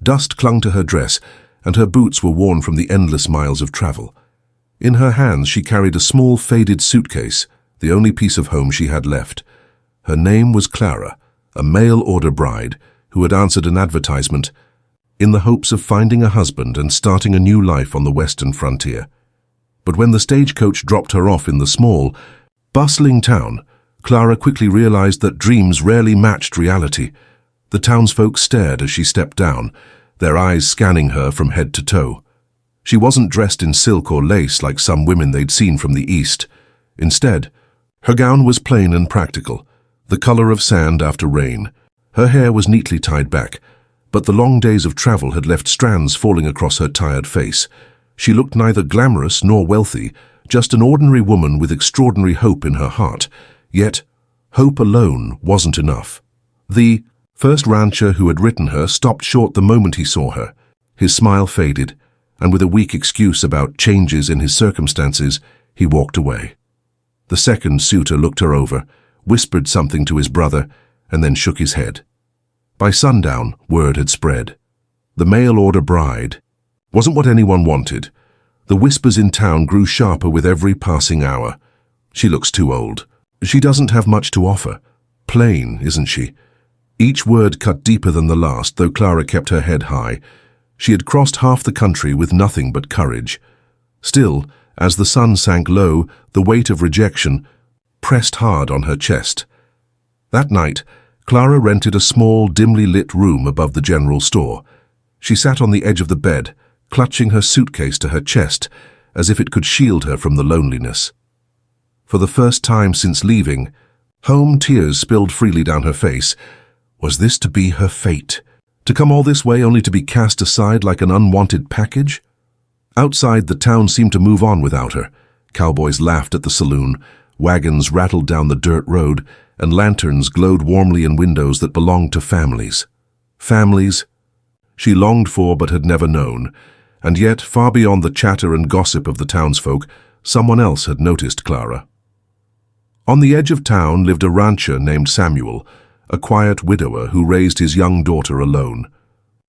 Dust clung to her dress, and her boots were worn from the endless miles of travel. In her hands she carried a small, faded suitcase, the only piece of home she had left. Her name was Clara, a mail-order bride who had answered an advertisement in the hopes of finding a husband and starting a new life on the western frontier. But when the stagecoach dropped her off in the small, bustling town, Clara quickly realized that dreams rarely matched reality. The townsfolk stared as she stepped down, their eyes scanning her from head to toe. She wasn't dressed in silk or lace like some women they'd seen from the East. Instead, her gown was plain and practical, the color of sand after rain. Her hair was neatly tied back, but the long days of travel had left strands falling across her tired face. She looked neither glamorous nor wealthy, just an ordinary woman with extraordinary hope in her heart. Yet, hope alone wasn't enough. The first rancher who had written her stopped short the moment he saw her. His smile faded, and with a weak excuse about changes in his circumstances, he walked away. The second suitor looked her over, whispered something to his brother, and then shook his head. By sundown, word had spread. The mail-order bride wasn't what anyone wanted. The whispers in town grew sharper with every passing hour. She looks too old. She doesn't have much to offer. Plain, isn't she? Each word cut deeper than the last, though Clara kept her head high. She had crossed half the country with nothing but courage. Still, as the sun sank low, the weight of rejection pressed hard on her chest. That night, Clara rented a small, dimly lit room above the general store. She sat on the edge of the bed, clutching her suitcase to her chest, as if it could shield her from the loneliness. For the first time since leaving home, tears spilled freely down her face. Was this to be her fate? To come all this way only to be cast aside like an unwanted package? Outside, the town seemed to move on without her. Cowboys laughed at the saloon, wagons rattled down the dirt road, and lanterns glowed warmly in windows that belonged to families. Families she longed for but had never known, and yet, far beyond the chatter and gossip of the townsfolk, someone else had noticed Clara. On the edge of town lived a rancher named Samuel, a quiet widower who raised his young daughter alone.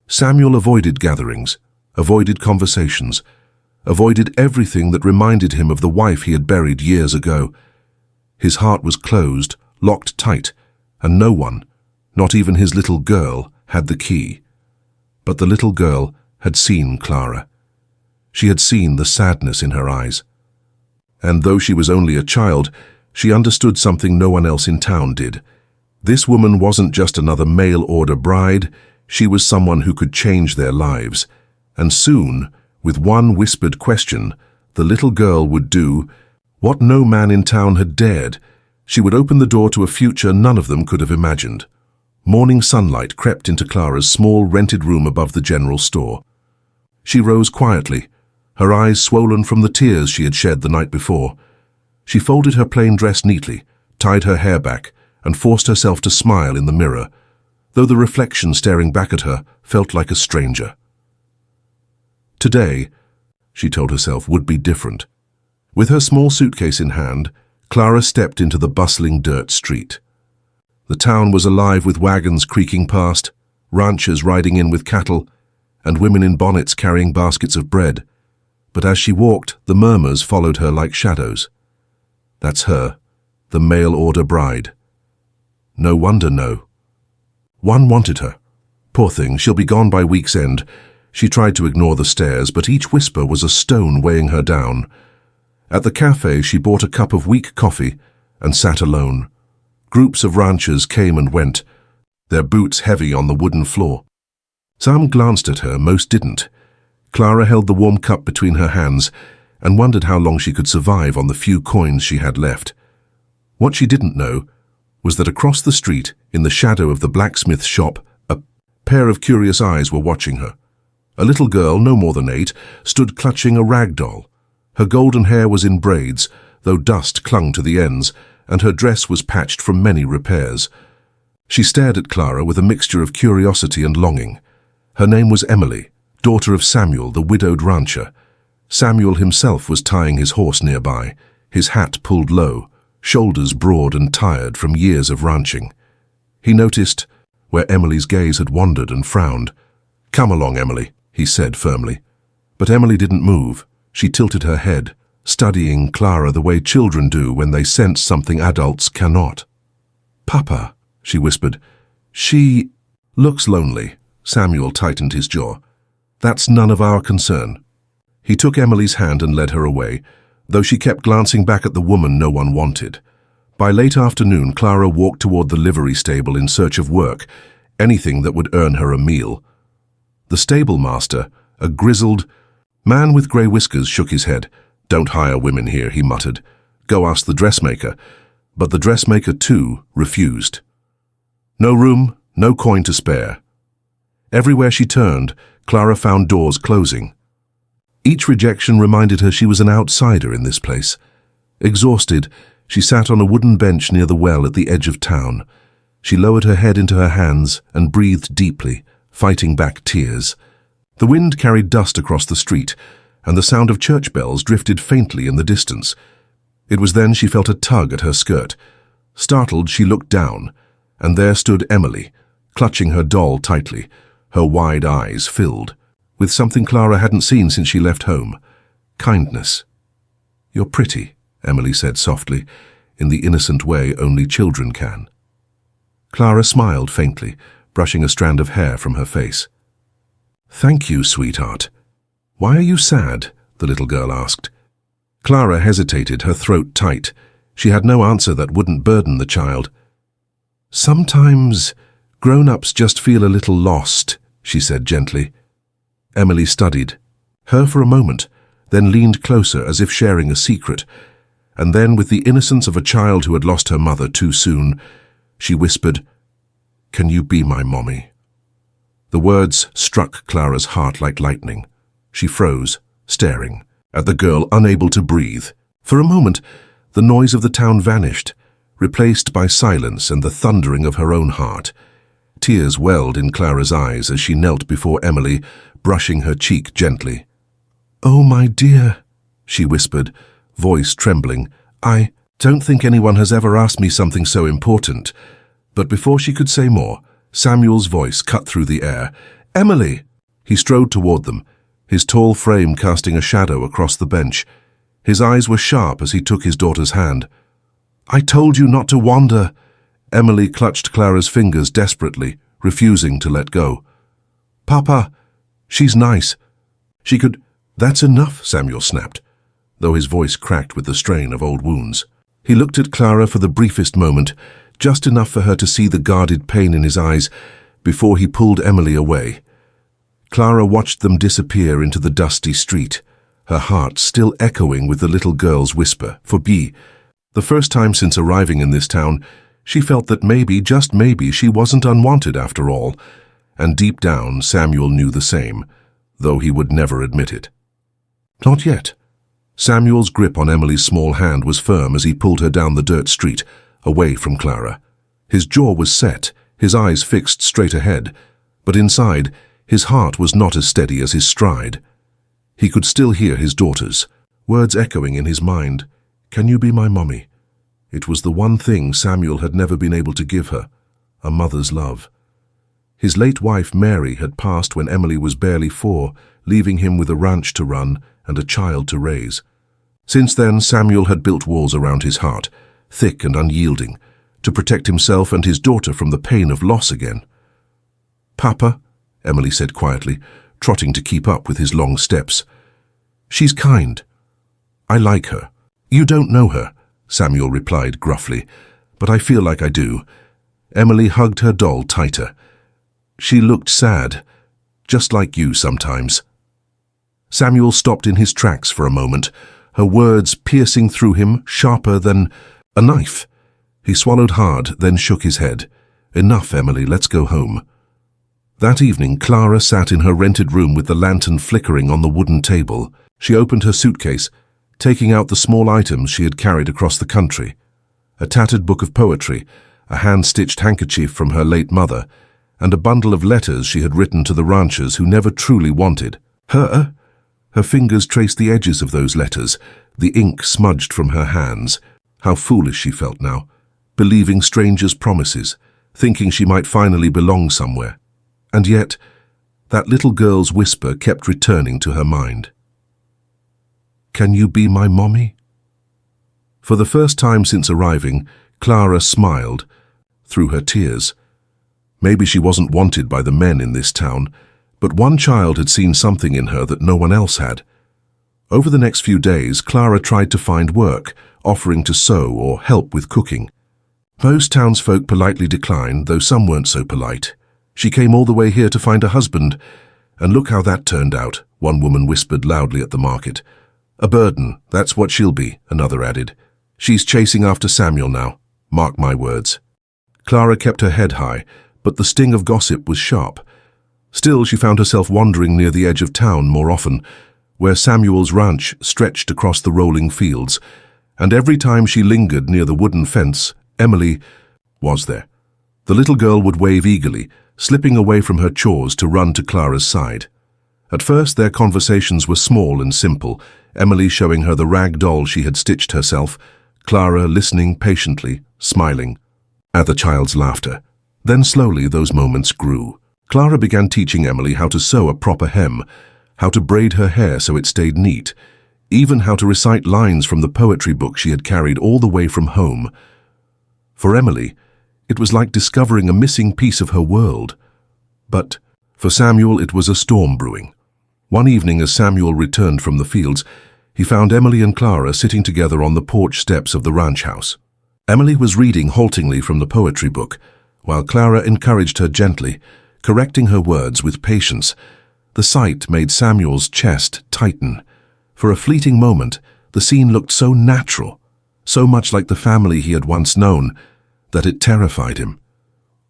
Samuel avoided gatherings, avoided conversations, avoided everything that reminded him of the wife he had buried years ago. His heart was closed, locked tight, and no one, not even his little girl, had the key. But the little girl had seen Clara. She had seen the sadness in her eyes. And though she was only a child, she understood something no one else in town did. This woman wasn't just another mail-order bride, she was someone who could change their lives. And soon, with one whispered question, the little girl would do what no man in town had dared. She would open the door to a future none of them could have imagined. Morning sunlight crept into Clara's small rented room above the general store. She rose quietly, her eyes swollen from the tears she had shed the night before. She folded her plain dress neatly, tied her hair back, and forced herself to smile in the mirror, though the reflection staring back at her felt like a stranger. Today, she told herself, would be different. With her small suitcase in hand, Clara stepped into the bustling dirt street. The town was alive with wagons creaking past, ranchers riding in with cattle, and women in bonnets carrying baskets of bread. But as she walked, the murmurs followed her like shadows. That's her, the mail-order bride. No wonder, no. One wanted her. Poor thing, she'll be gone by week's end. She tried to ignore the stares, but each whisper was a stone weighing her down. At the cafe, she bought a cup of weak coffee and sat alone. Groups of ranchers came and went, their boots heavy on the wooden floor. Some glanced at her, most didn't. Clara held the warm cup between her hands and wondered how long she could survive on the few coins she had left. What she didn't know was that across the street, in the shadow of the blacksmith shop, a pair of curious eyes were watching her. A little girl, no more than 8, stood clutching a rag doll. Her golden hair was in braids, though dust clung to the ends, and her dress was patched from many repairs. She stared at Clara with a mixture of curiosity and longing. Her name was Emily, daughter of Samuel, the widowed rancher. Samuel himself was tying his horse nearby, his hat pulled low, shoulders broad and tired from years of ranching. He noticed where Emily's gaze had wandered and frowned. "Come along, Emily," he said firmly. But Emily didn't move. She tilted her head, studying Clara the way children do when they sense something adults cannot. "Papa," she whispered. "She looks lonely." Samuel tightened his jaw. "That's none of our concern." He took Emily's hand and led her away, though she kept glancing back at the woman no one wanted. By late afternoon, Clara walked toward the livery stable in search of work, anything that would earn her a meal. The stable master, a grizzled man with grey whiskers, shook his head. "Don't hire women here," he muttered. "Go ask the dressmaker." But the dressmaker, too, refused. No room, no coin to spare. Everywhere she turned, Clara found doors closing. Each rejection reminded her she was an outsider in this place. Exhausted, she sat on a wooden bench near the well at the edge of town. She lowered her head into her hands and breathed deeply, fighting back tears. The wind carried dust across the street, and the sound of church bells drifted faintly in the distance. It was then she felt a tug at her skirt. Startled, she looked down, and there stood Emily, clutching her doll tightly, her wide eyes filled with something Clara hadn't seen since she left home: kindness. "You're pretty," Emily said softly, in the innocent way only children can. Clara smiled faintly, brushing a strand of hair from her face. "Thank you, sweetheart." "Why are you sad?" the little girl asked. Clara hesitated, her throat tight. She had no answer that wouldn't burden the child. "Sometimes grown-ups just feel a little lost," she said gently. Emily studied her for a moment, then leaned closer as if sharing a secret, and then, with the innocence of a child who had lost her mother too soon, she whispered, "Can you be my mommy?" The words struck Clara's heart like lightning. She froze, staring at the girl, unable to breathe. For a moment, the noise of the town vanished, replaced by silence and the thundering of her own heart. Tears welled in Clara's eyes as she knelt before Emily, brushing her cheek gently. "Oh, my dear," she whispered, voice trembling. "I don't think anyone has ever asked me something so important." But before she could say more, Samuel's voice cut through the air. "Emily!" He strode toward them, his tall frame casting a shadow across the bench. His eyes were sharp as he took his daughter's hand. "I told you not to wander." Emily clutched Clara's fingers desperately, refusing to let go. "Papa, she's nice. She could—" "That's enough," Samuel snapped, though his voice cracked with the strain of old wounds. He looked at Clara for the briefest moment, just enough for her to see the guarded pain in his eyes, before he pulled Emily away. Clara watched them disappear into the dusty street, her heart still echoing with the little girl's whisper, "For B." The first time since arriving in this town, she felt that maybe, just maybe, she wasn't unwanted after all, and deep down Samuel knew the same, though he would never admit it. Not yet. Samuel's grip on Emily's small hand was firm as he pulled her down the dirt street, away from Clara. His jaw was set, his eyes fixed straight ahead, but inside, his heart was not as steady as his stride. He could still hear his daughter's words echoing in his mind. "Can you be my mommy?" It was the one thing Samuel had never been able to give her, a mother's love. His late wife, Mary, had passed when Emily was barely 4, leaving him with a ranch to run and a child to raise. Since then, Samuel had built walls around his heart, thick and unyielding, to protect himself and his daughter from the pain of loss again. "Papa," Emily said quietly, trotting to keep up with his long steps. "She's kind. I like her." "You don't know her," Samuel replied gruffly, "but I feel like I do." Emily hugged her doll tighter. "She looked sad, just like you sometimes." Samuel stopped in his tracks for a moment, her words piercing through him, sharper than a knife. He swallowed hard, then shook his head. "Enough, Emily, let's go home." That evening, Clara sat in her rented room with the lantern flickering on the wooden table. She opened her suitcase, taking out the small items she had carried across the country: a tattered book of poetry, a hand-stitched handkerchief from her late mother, and a bundle of letters she had written to the ranchers who never truly wanted her. Her fingers traced the edges of those letters, the ink smudged from her hands. How foolish she felt now, believing strangers' promises, thinking she might finally belong somewhere. And yet, That little girl's whisper kept returning to her mind. "Can you be my mommy?" For the first time since arriving, Clara smiled through her tears. Maybe she wasn't wanted by the men in this town, but one child had seen something in her that no one else had. Over the next few days, Clara tried to find work, offering to sew or help with cooking. Most townsfolk politely declined, though some weren't so polite. She came all the way here to find a husband, and look how that turned out, one woman whispered loudly at the market. "A burden, that's what she'll be," another added. "She's chasing after Samuel now, mark my words." Clara kept her head high, but the sting of gossip was sharp. Still, she found herself wandering near the edge of town more often, where Samuel's ranch stretched across the rolling fields, and every time she lingered near the wooden fence, Emily was there. The little girl would wave eagerly, slipping away from her chores to run to Clara's side. At first, their conversations were small and simple, Emily showing her the rag doll she had stitched herself, Clara listening patiently, smiling at the child's laughter. Then slowly those moments grew. Clara began teaching Emily how to sew a proper hem, how to braid her hair so it stayed neat, even how to recite lines from the poetry book she had carried all the way from home. For Emily, it was like discovering a missing piece of her world. But for Samuel, it was a storm brewing. One evening, as Samuel returned from the fields, he found Emily and Clara sitting together on the porch steps of the ranch house. Emily was reading haltingly from the poetry book, while Clara encouraged her gently, correcting her words with patience. The sight made Samuel's chest tighten. For a fleeting moment, the scene looked so natural, so much like the family he had once known, that it terrified him.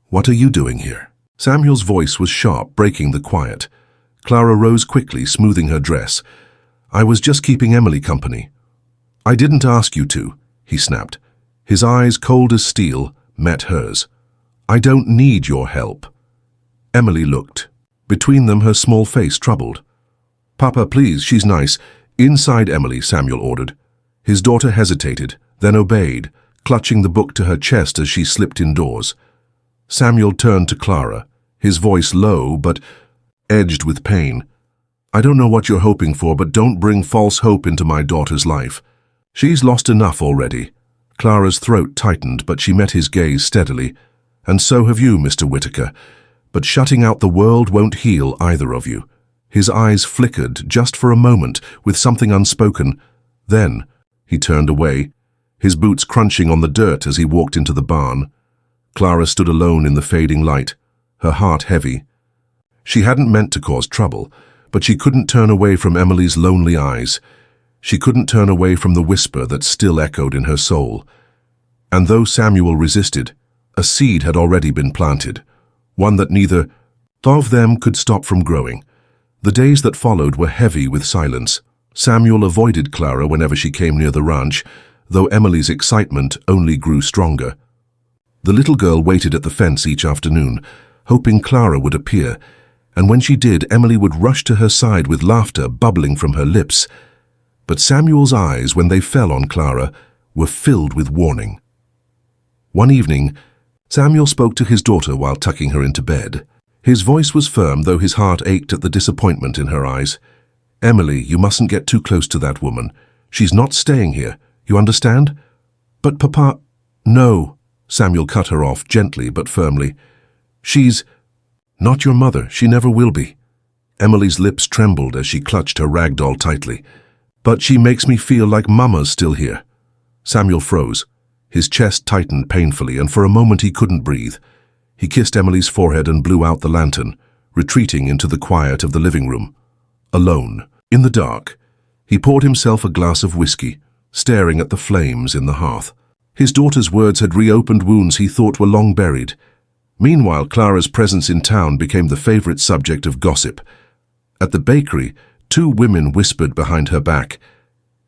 "What are you doing here?" Samuel's voice was sharp, breaking the quiet. Clara rose quickly, smoothing her dress. "I was just keeping Emily company." "I didn't ask you to," he snapped. His eyes, cold as steel, met hers. "I don't need your help." Emily looked. Between them, her small face troubled. "Papa, please, she's nice." "Inside, Emily," Samuel ordered. His daughter hesitated, then obeyed, clutching the book to her chest as she slipped indoors. Samuel turned to Clara, his voice low but edged with pain. "I don't know what you're hoping for, but don't bring false hope into my daughter's life. She's lost enough already." Clara's throat tightened, but she met his gaze steadily. "And so have you, Mr. Whitaker. But shutting out the world won't heal either of you." His eyes flickered just for a moment with something unspoken. Then he turned away, his boots crunching on the dirt as he walked into the barn. Clara stood alone in the fading light, her heart heavy. She hadn't meant to cause trouble, but she couldn't turn away from Emily's lonely eyes. She couldn't turn away from the whisper that still echoed in her soul. And though Samuel resisted, a seed had already been planted, one that neither of them could stop from growing. The days that followed were heavy with silence. Samuel avoided Clara whenever she came near the ranch, though Emily's excitement only grew stronger. The little girl waited at the fence each afternoon, hoping Clara would appear, and when she did, Emily would rush to her side with laughter bubbling from her lips. But Samuel's eyes, when they fell on Clara, were filled with warning. One evening, Samuel spoke to his daughter while tucking her into bed. His voice was firm, though his heart ached at the disappointment in her eyes. "Emily, you mustn't get too close to that woman. She's not staying here, you understand?" "But Papa—" "No," Samuel cut her off gently but firmly. "She's not your mother. She never will be." Emily's lips trembled as she clutched her rag doll tightly. "But she makes me feel like Mama's still here." Samuel froze. His chest tightened painfully, and for a moment he couldn't breathe. He kissed Emily's forehead and blew out the lantern, retreating into the quiet of the living room. Alone, in the dark, he poured himself a glass of whiskey, staring at the flames in the hearth. His daughter's words had reopened wounds he thought were long buried. Meanwhile, Clara's presence in town became the favorite subject of gossip. At the bakery, two women whispered behind her back,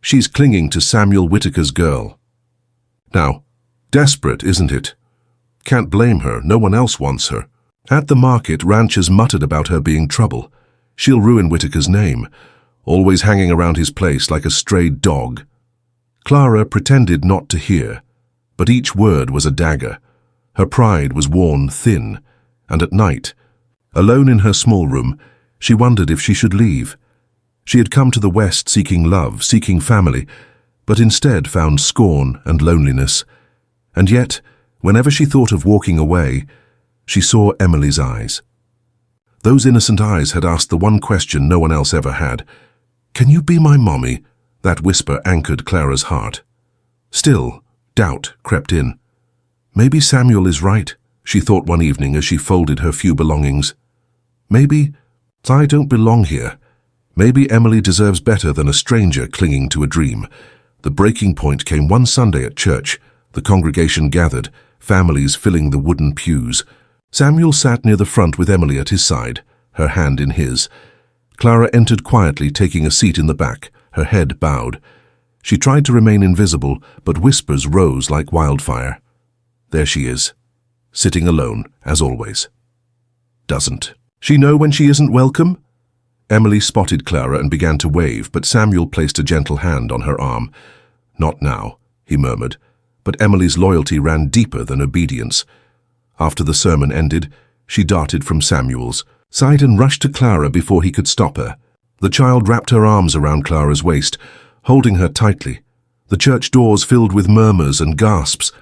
"She's clinging to Samuel Whitaker's girl." Now, desperate, isn't it? Can't blame her, no one else wants her. At the market, ranchers muttered about her being trouble. She'll ruin Whitaker's name, always hanging around his place like a strayed dog. Clara pretended not to hear, but each word was a dagger. Her pride was worn thin, and at night, alone in her small room, She wondered if she should leave. She had come to the West seeking love, seeking family, but instead found scorn and loneliness. And yet, whenever she thought of walking away, she saw Emily's eyes. Those innocent eyes had asked the one question no one else ever had. "Can you be my mommy?" That whisper anchored Clara's heart. Still, doubt crept in. Maybe Samuel is right, she thought one evening as she folded her few belongings. Maybe I don't belong here. Maybe Emily deserves better than a stranger clinging to a dream. The breaking point came one Sunday at church. The congregation gathered, families filling the wooden pews. Samuel sat near the front with Emily at his side, her hand in his. Clara entered quietly, taking a seat in the back, her head bowed. She tried to remain invisible, but whispers rose like wildfire. There she is, sitting alone, as always. Doesn't she know when she isn't welcome? Emily spotted Clara and began to wave, but Samuel placed a gentle hand on her arm. "Not now," he murmured, but Emily's loyalty ran deeper than obedience. After the sermon ended, she darted from Samuel's side and rushed to Clara before he could stop her. The child wrapped her arms around Clara's waist, holding her tightly. The church doors filled with murmurs and gasps.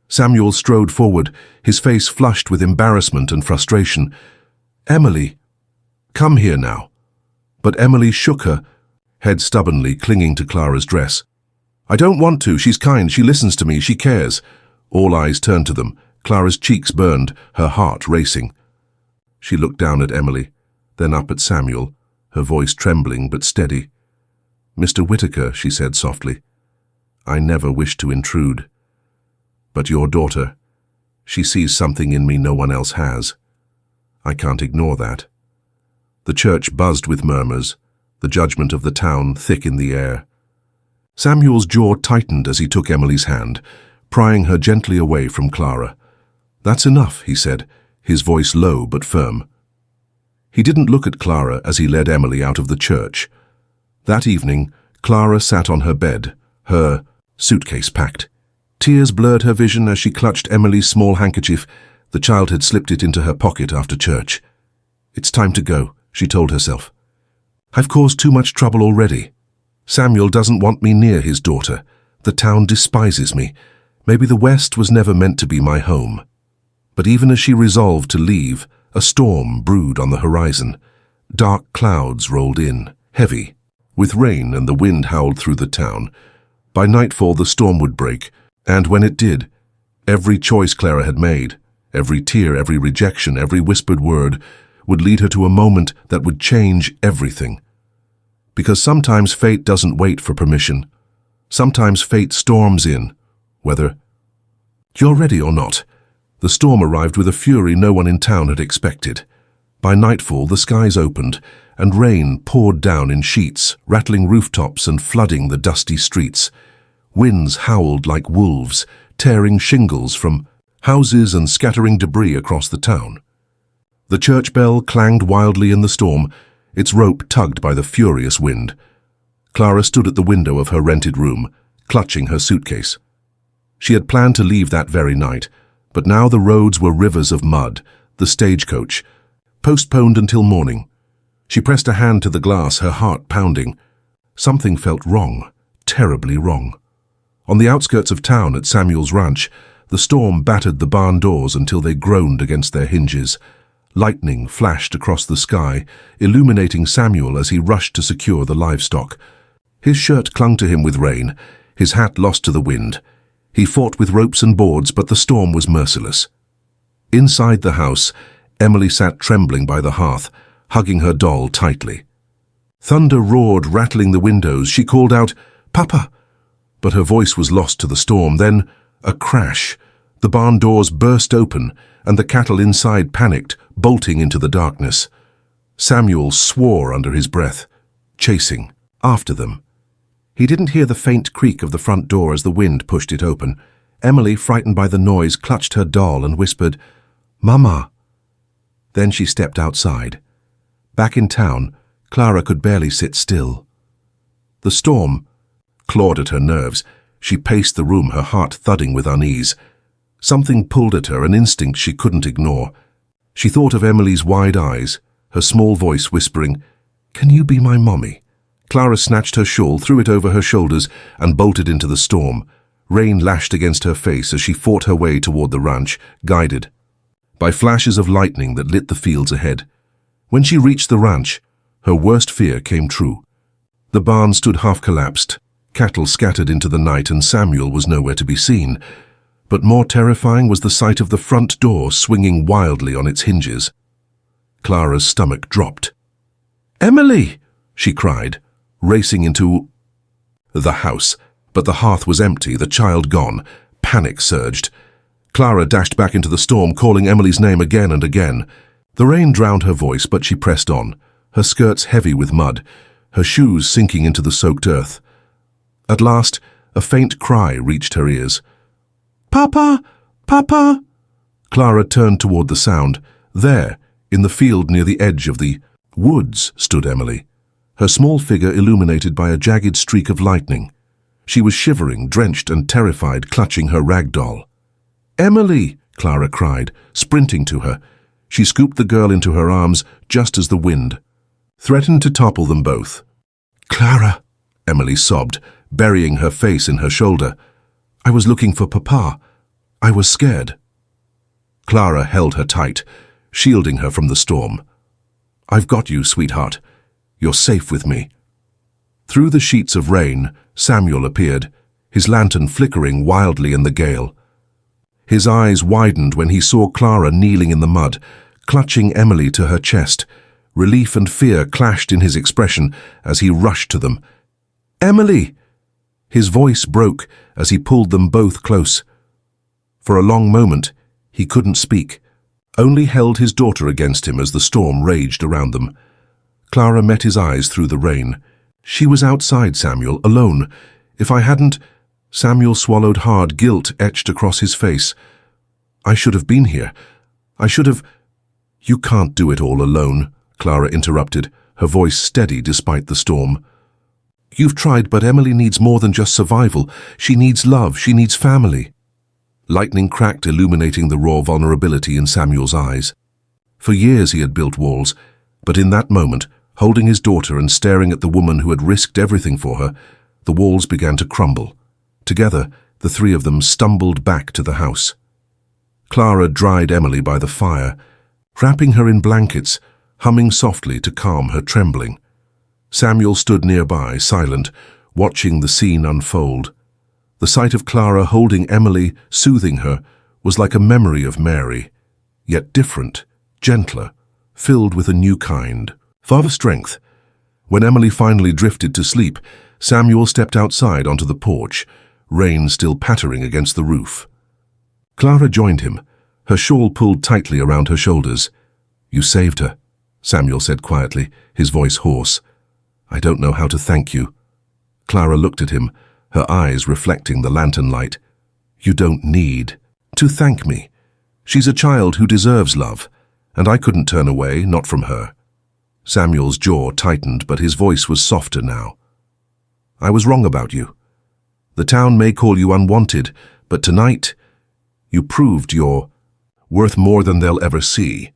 Samuel strode forward, his face flushed with embarrassment and frustration. "Emily, come here now." But Emily shook her head stubbornly, clinging to Clara's dress. "I don't want to. She's kind. She listens to me. She cares." All eyes turned to them. Clara's cheeks burned, her heart racing. She looked down at Emily, then up at Samuel, her voice trembling but steady. "Mr. Whitaker," she said softly, "I never wished to intrude. But your daughter, she sees something in me no one else has. I can't ignore that." The church buzzed with murmurs, the judgment of the town thick in the air. Samuel's jaw tightened as he took Emily's hand, prying her gently away from Clara. "That's enough," he said, his voice low but firm. He didn't look at Clara as he led Emily out of the church. That evening, Clara sat on her bed, her suitcase packed. Tears blurred her vision as she clutched Emily's small handkerchief. The child had slipped it into her pocket after church. "It's time to go," she told herself. "I've caused too much trouble already. Samuel doesn't want me near his daughter. The town despises me. Maybe the West was never meant to be my home." But even as she resolved to leave, a storm brewed on the horizon. Dark clouds rolled in, heavy, with rain, and the wind howled through the town. By nightfall the storm would break, and when it did, every choice Clara had made, every tear, every rejection, every whispered word, would lead her to a moment that would change everything. Because sometimes fate doesn't wait for permission. Sometimes fate storms in, whether you're ready or not. The storm arrived with a fury no one in town had expected. By nightfall, the skies opened, and rain poured down in sheets, rattling rooftops and flooding the dusty streets. Winds howled like wolves, tearing shingles from houses and scattering debris across the town. The church bell clanged wildly in the storm, its rope tugged by the furious wind. Clara stood at the window of her rented room, clutching her suitcase. She had planned to leave that very night, but now the roads were rivers of mud, the stagecoach, postponed until morning. She pressed a hand to the glass, her heart pounding. Something felt wrong, terribly wrong. On the outskirts of town at Samuel's ranch, the storm battered the barn doors until they groaned against their hinges. Lightning flashed across the sky, illuminating Samuel as he rushed to secure the livestock. His shirt clung to him with rain, his hat lost to the wind. He fought with ropes and boards, but the storm was merciless. Inside the house, Emily sat trembling by the hearth, hugging her doll tightly. Thunder roared, rattling the windows. She called out, "Papa!" But her voice was lost to the storm. Then, a crash. The barn doors burst open, and the cattle inside panicked, bolting into the darkness. Samuel swore under his breath, chasing after them. He didn't hear the faint creak of the front door as the wind pushed it open. Emily, frightened by the noise, clutched her doll and whispered, "Mama." Then she stepped outside. Back in town, Clara could barely sit still. The storm clawed at her nerves. She paced the room, her heart thudding with unease. Something pulled at her, an instinct she couldn't ignore. She thought of Emily's wide eyes, her small voice whispering, "Can you be my mommy?" Clara snatched her shawl, threw it over her shoulders, and bolted into the storm. Rain lashed against her face as she fought her way toward the ranch, guided by flashes of lightning that lit the fields ahead. When she reached the ranch, her worst fear came true. The barn stood half-collapsed, cattle scattered into the night, and Samuel was nowhere to be seen. But more terrifying was the sight of the front door swinging wildly on its hinges. Clara's stomach dropped. "Emily!" she cried, racing into the house. But the hearth was empty, the child gone. Panic surged. Clara dashed back into the storm, calling Emily's name again and again. The rain drowned her voice, but she pressed on, her skirts heavy with mud, her shoes sinking into the soaked earth. At last, a faint cry reached her ears. "Papa! Papa!" Clara turned toward the sound. There, in the field near the edge of the woods, stood Emily, her small figure illuminated by a jagged streak of lightning. She was shivering, drenched and terrified, clutching her rag doll. "Emily!" Clara cried, sprinting to her. She scooped the girl into her arms just as the wind threatened to topple them both. "Clara!" Emily sobbed, burying her face in her shoulder. "I was looking for Papa. I was scared." Clara held her tight, shielding her from the storm. "I've got you, sweetheart. You're safe with me." Through the sheets of rain, Samuel appeared, his lantern flickering wildly in the gale. His eyes widened when he saw Clara kneeling in the mud, clutching Emily to her chest. Relief and fear clashed in his expression as he rushed to them. "Emily!" His voice broke as he pulled them both close. For a long moment, he couldn't speak, only held his daughter against him as the storm raged around them. Clara met his eyes through the rain. "She was outside, Samuel, alone. If I hadn't—" Samuel swallowed hard, guilt etched across his face. "I should have been here. I should have—" "You can't do it all alone," Clara interrupted, her voice steady despite the storm. "You've tried, but Emily needs more than just survival. She needs love. She needs family." Lightning cracked, illuminating the raw vulnerability in Samuel's eyes. For years he had built walls, but in that moment, holding his daughter and staring at the woman who had risked everything for her, the walls began to crumble. Together, the three of them stumbled back to the house. Clara dried Emily by the fire, wrapping her in blankets, humming softly to calm her trembling. Samuel stood nearby, silent, watching the scene unfold. The sight of Clara holding Emily, soothing her, was like a memory of Mary, yet different, gentler, filled with a new kind of strength. When Emily finally drifted to sleep, Samuel stepped outside onto the porch, rain still pattering against the roof. Clara joined him, her shawl pulled tightly around her shoulders. "You saved her," Samuel said quietly, his voice hoarse. "I don't know how to thank you." Clara looked at him, her eyes reflecting the lantern light. "You don't need to thank me. She's a child who deserves love, and I couldn't turn away, not from her." Samuel's jaw tightened, but his voice was softer now. "I was wrong about you. The town may call you unwanted, but tonight you proved you're worth more than they'll ever see."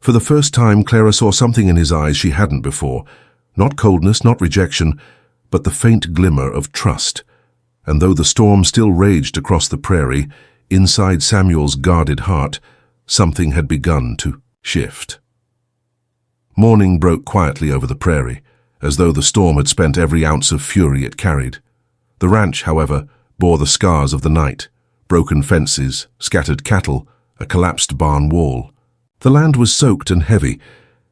For the first time, Clara saw something in his eyes she hadn't before. Not coldness, not rejection, but the faint glimmer of trust. And though the storm still raged across the prairie, inside Samuel's guarded heart, something had begun to shift. Morning broke quietly over the prairie, as though the storm had spent every ounce of fury it carried. The ranch, however, bore the scars of the night: broken fences, scattered cattle, a collapsed barn wall. The land was soaked and heavy,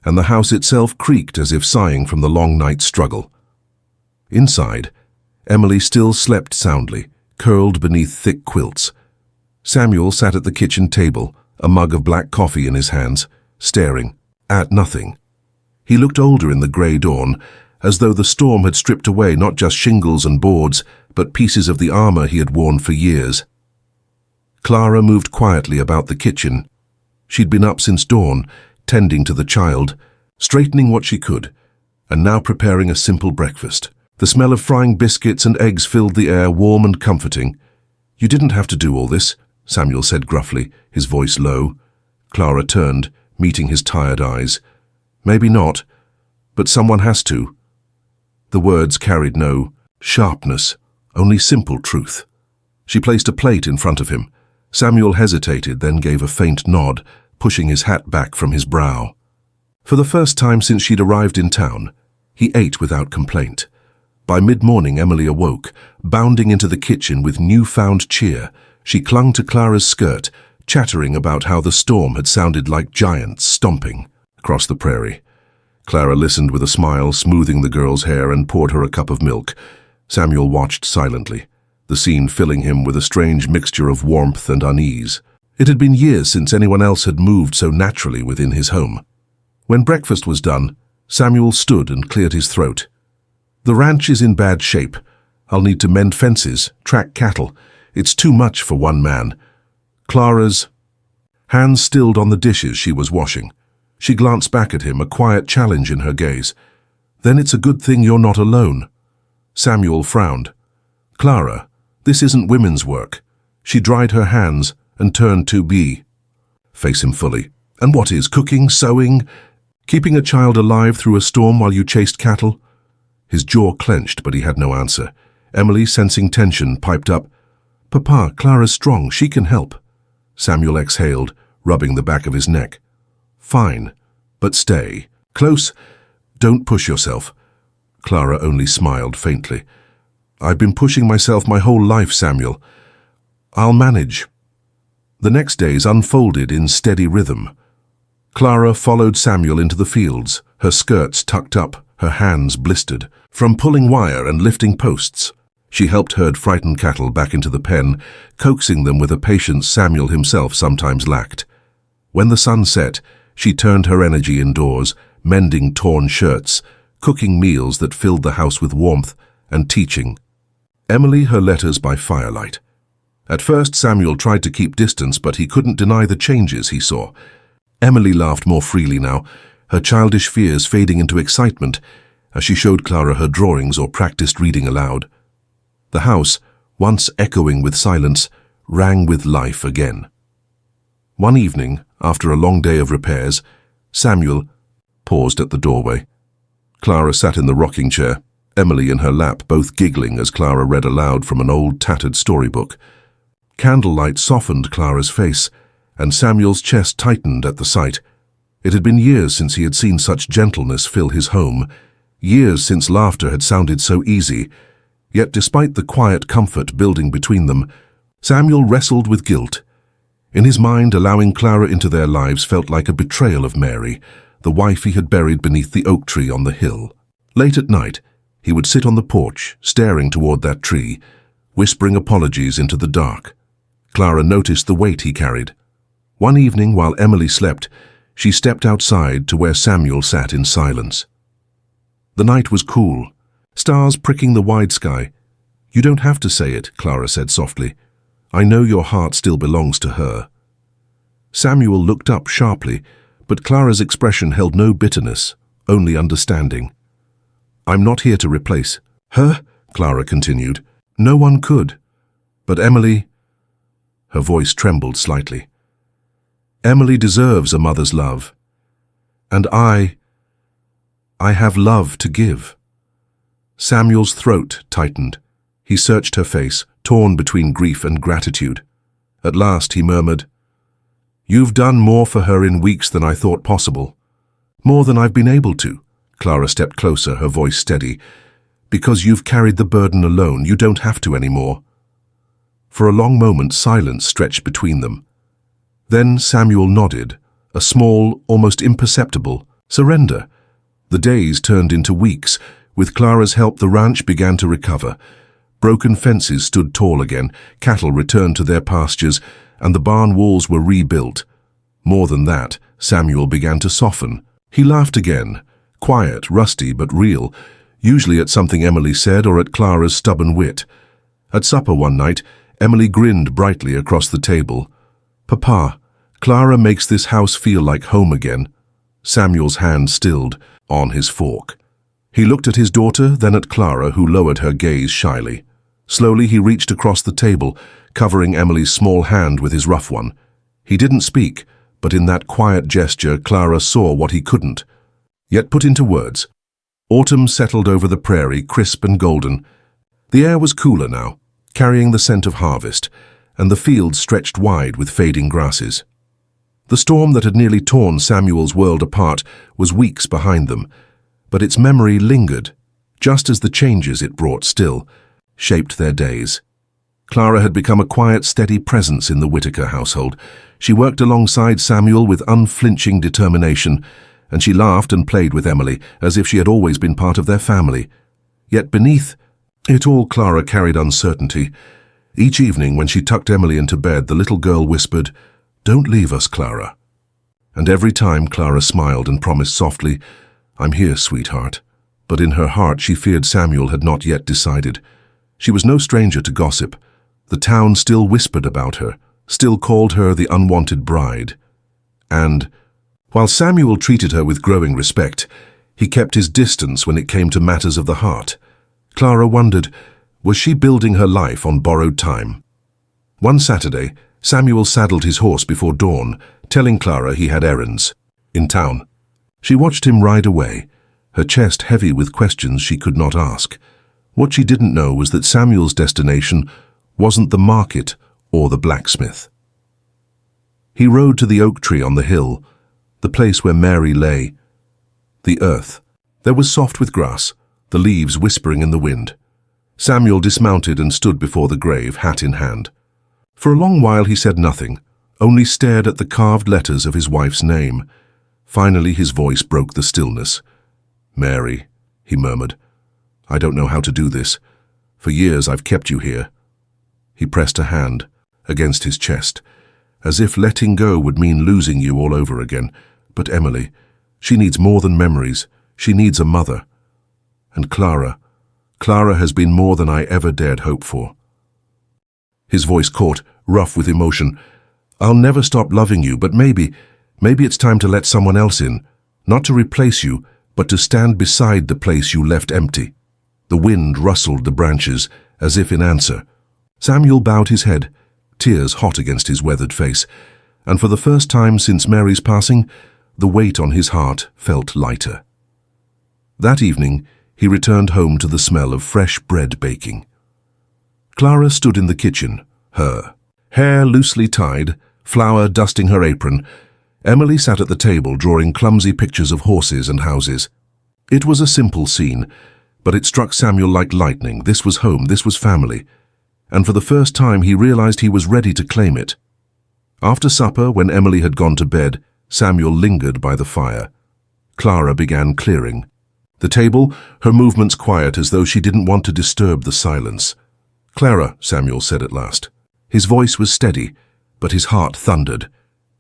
and the house itself creaked as if sighing from the long night's struggle. Inside, Emily still slept soundly, curled beneath thick quilts. Samuel sat at the kitchen table, a mug of black coffee in his hands, staring at nothing. He looked older in the grey dawn, as though the storm had stripped away not just shingles and boards, but pieces of the armor he had worn for years. Clara moved quietly about the kitchen. She'd been up since dawn, tending to the child, straightening what she could, and now preparing a simple breakfast. The smell of frying biscuits and eggs filled the air, warm and comforting. "You didn't have to do all this," Samuel said gruffly, his voice low. Clara turned, meeting his tired eyes. Maybe not, but someone has to. The words carried no sharpness, only simple truth. She placed a plate in front of him. Samuel hesitated, then gave a faint nod, pushing his hat back from his brow. For the first time since she'd arrived in town, he ate without complaint. By mid-morning, Emily awoke, bounding into the kitchen with newfound cheer. She clung to Clara's skirt, chattering about how the storm had sounded like giants stomping across the prairie. Clara listened with a smile, smoothing the girl's hair, and poured her a cup of milk. Samuel watched silently, the scene filling him with a strange mixture of warmth and unease. It had been years since anyone else had moved so naturally within his home. When breakfast was done, Samuel stood and cleared his throat. The ranch is in bad shape. I'll need to mend fences, track cattle. It's too much for one man. Clara's hands stilled on the dishes she was washing. She glanced back at him, a quiet challenge in her gaze. Then it's a good thing you're not alone. Samuel frowned. Clara, this isn't women's work. She dried her hands and turned to B. Face him fully. And what is cooking, sewing, keeping a child alive through a storm while you chased cattle? His jaw clenched, but he had no answer. Emily, sensing tension, piped up, Papa, Clara's strong. She can help. Samuel exhaled, rubbing the back of his neck. Fine, but stay. Close. Don't push yourself. Clara only smiled faintly. I've been pushing myself my whole life, Samuel. I'll manage. The next days unfolded in steady rhythm. Clara followed Samuel into the fields, her skirts tucked up, her hands blistered. From pulling wire and lifting posts, she helped herd frightened cattle back into the pen, coaxing them with a patience Samuel himself sometimes lacked. When the sun set, she turned her energy indoors, mending torn shirts, cooking meals that filled the house with warmth, and teaching. Emily her letters by firelight. At first Samuel tried to keep distance, but he couldn't deny the changes he saw. Emily laughed more freely now, her childish fears fading into excitement as she showed Clara her drawings or practiced reading aloud. The house, once echoing with silence, rang with life again. One evening, after a long day of repairs, Samuel paused at the doorway. Clara sat in the rocking chair, Emily in her lap, both giggling as Clara read aloud from an old tattered storybook. Candlelight softened Clara's face, and Samuel's chest tightened at the sight. It had been years since he had seen such gentleness fill his home, years since laughter had sounded so easy. Yet despite the quiet comfort building between them, Samuel wrestled with guilt. In his mind, allowing Clara into their lives felt like a betrayal of Mary, the wife he had buried beneath the oak tree on the hill. Late at night, he would sit on the porch, staring toward that tree, whispering apologies into the dark. Clara noticed the weight he carried. One evening, while Emily slept, she stepped outside to where Samuel sat in silence. The night was cool, stars pricking the wide sky. You don't have to say it, Clara said softly. I know your heart still belongs to her. Samuel looked up sharply, but Clara's expression held no bitterness, only understanding. I'm not here to replace her, Clara continued. No one could. But Emily... Her voice trembled slightly. Emily deserves a mother's love. And I have love to give. Samuel's throat tightened. He searched her face, torn between grief and gratitude. At last he murmured, You've done more for her in weeks than I thought possible. More than I've been able to. Clara stepped closer, her voice steady. Because you've carried the burden alone, you don't have to anymore. For a long moment, silence stretched between them. Then Samuel nodded, a small, almost imperceptible surrender. The days turned into weeks. With Clara's help, the ranch began to recover. Broken fences stood tall again, cattle returned to their pastures, and the barn walls were rebuilt. More than that, Samuel began to soften. He laughed again, quiet, rusty, but real, usually at something Emily said or at Clara's stubborn wit. At supper one night, Emily grinned brightly across the table. Papa, Clara makes this house feel like home again. Samuel's hand stilled on his fork. He looked at his daughter, then at Clara, who lowered her gaze shyly. Slowly he reached across the table, covering Emily's small hand with his rough one. He didn't speak, but in that quiet gesture Clara saw what he couldn't. yet put into words. Autumn settled over the prairie, crisp and golden. The air was cooler now, carrying the scent of harvest, and the fields stretched wide with fading grasses. The storm that had nearly torn Samuel's world apart was weeks behind them, but its memory lingered, just as the changes it brought still shaped their days. Clara had become a quiet, steady presence in the Whitaker household. She worked alongside Samuel with unflinching determination, and she laughed and played with Emily as if she had always been part of their family. Yet beneath it all, Clara carried uncertainty. Each evening when she tucked Emily into bed, the little girl whispered, "Don't leave us, Clara." And every time Clara smiled and promised softly, "I'm here, sweetheart." But in her heart she feared Samuel had not yet decided. She was no stranger to gossip. The town still whispered about her, still called her the unwanted bride. And, while Samuel treated her with growing respect, he kept his distance when it came to matters of the heart. Clara wondered, was she building her life on borrowed time? One Saturday, Samuel saddled his horse before dawn, telling Clara he had errands in town. She watched him ride away, her chest heavy with questions she could not ask. What she didn't know was that Samuel's destination wasn't the market or the blacksmith. He rode to the oak tree on the hill, the place where Mary lay. The earth there was soft with grass, the leaves whispering in the wind. Samuel dismounted and stood before the grave, hat in hand. For a long while he said nothing, only stared at the carved letters of his wife's name. Finally his voice broke the stillness. "Mary," he murmured, "I don't know how to do this. For years I've kept you here." He pressed a hand against his chest, as if letting go would mean losing you all over again. "But Emily, she needs more than memories. She needs a mother. And Clara has been more than I ever dared hope for." His voice caught, rough with emotion. "I'll never stop loving you, but maybe it's time to let someone else in, not to replace you, but to stand beside the place you left empty." The wind rustled the branches, as if in answer. Samuel bowed his head, tears hot against his weathered face, and for the first time since Mary's passing, the weight on his heart felt lighter. That evening, he returned home to the smell of fresh bread baking. Clara stood in the kitchen, her hair loosely tied, flour dusting her apron. Emily sat at the table drawing clumsy pictures of horses and houses. It was a simple scene, but it struck Samuel like lightning. This was home, this was family. And for the first time he realized he was ready to claim it. After supper, when Emily had gone to bed, Samuel lingered by the fire. Clara began clearing the table, her movements quiet as though she didn't want to disturb the silence. "Clara," Samuel said at last. His voice was steady, but his heart thundered.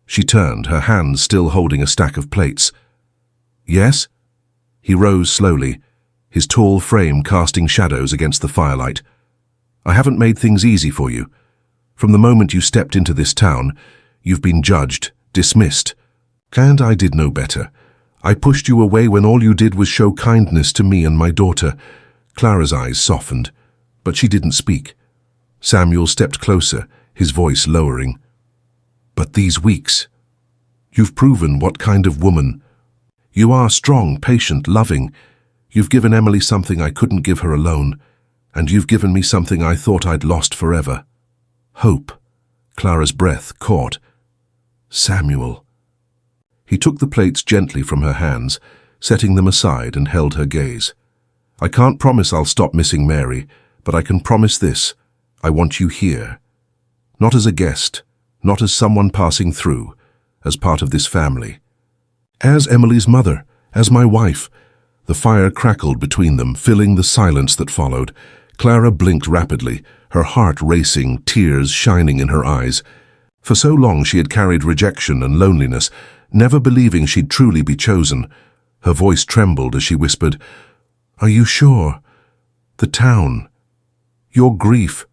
She turned, her hands still holding a stack of plates. "Yes?" He rose slowly, his tall frame casting shadows against the firelight. "I haven't made things easy for you. From the moment you stepped into this town, you've been judged, dismissed. And I did no better. I pushed you away when all you did was show kindness to me and my daughter." Clara's eyes softened, but she didn't speak. Samuel stepped closer, his voice lowering. "But these weeks, you've proven what kind of woman. You are strong, patient, loving. You've given Emily something I couldn't give her alone, and you've given me something I thought I'd lost forever. Hope." Clara's breath caught. "Samuel." He took the plates gently from her hands, setting them aside, and held her gaze. "I can't promise I'll stop missing Mary, but I can promise this. I want you here. Not as a guest, not as someone passing through, as part of this family. As Emily's mother, as my wife." The fire crackled between them, filling the silence that followed. Clara blinked rapidly, her heart racing, tears shining in her eyes. For so long she had carried rejection and loneliness, never believing she'd truly be chosen. Her voice trembled as she whispered, "Are you sure? The town, your grief."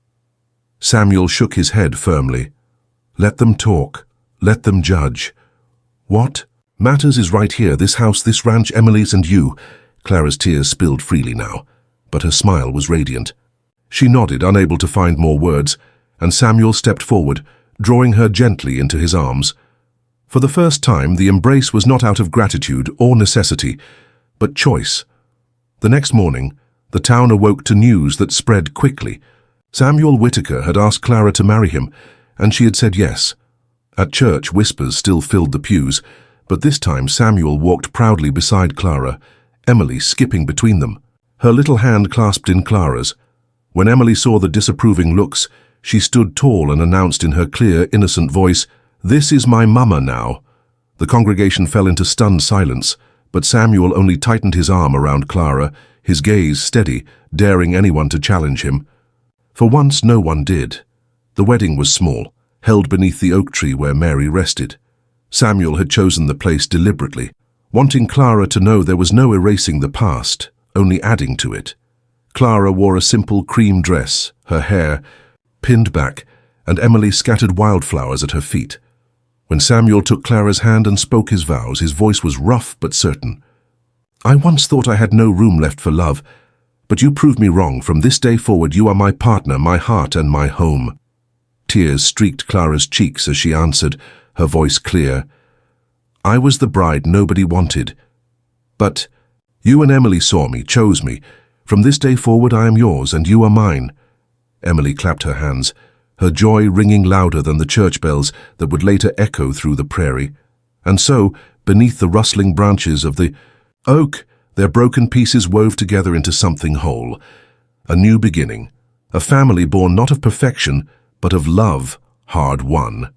Samuel shook his head firmly. "Let them talk. Let them judge. What matters is right here, this house, this ranch, Emily's and you." Clara's tears spilled freely now, but her smile was radiant. She nodded, unable to find more words, and Samuel stepped forward, drawing her gently into his arms. For the first time, the embrace was not out of gratitude or necessity, but choice. The next morning, the town awoke to news that spread quickly. Samuel Whitaker had asked Clara to marry him, and she had said yes. At church, whispers still filled the pews, but this time Samuel walked proudly beside Clara, Emily skipping between them, her little hand clasped in Clara's. When Emily saw the disapproving looks, she stood tall and announced in her clear, innocent voice, "This is my mama now." The congregation fell into stunned silence, but Samuel only tightened his arm around Clara, his gaze steady, daring anyone to challenge him. For once, no one did. The wedding was small, held beneath the oak tree where Mary rested. Samuel had chosen the place deliberately, wanting Clara to know there was no erasing the past, only adding to it. Clara wore a simple cream dress, her hair pinned back, and Emily scattered wildflowers at her feet. When Samuel took Clara's hand and spoke his vows, his voice was rough but certain. "I once thought I had no room left for love, but you proved me wrong. From this day forward, you are my partner, my heart, and my home." Tears streaked Clara's cheeks as she answered, her voice clear. "I was the bride nobody wanted. But you and Emily saw me, chose me. From this day forward, I am yours, and you are mine." Emily clapped her hands, her joy ringing louder than the church bells that would later echo through the prairie. And so, beneath the rustling branches of the oak, their broken pieces wove together into something whole. A new beginning, a family born not of perfection, but of love hard won.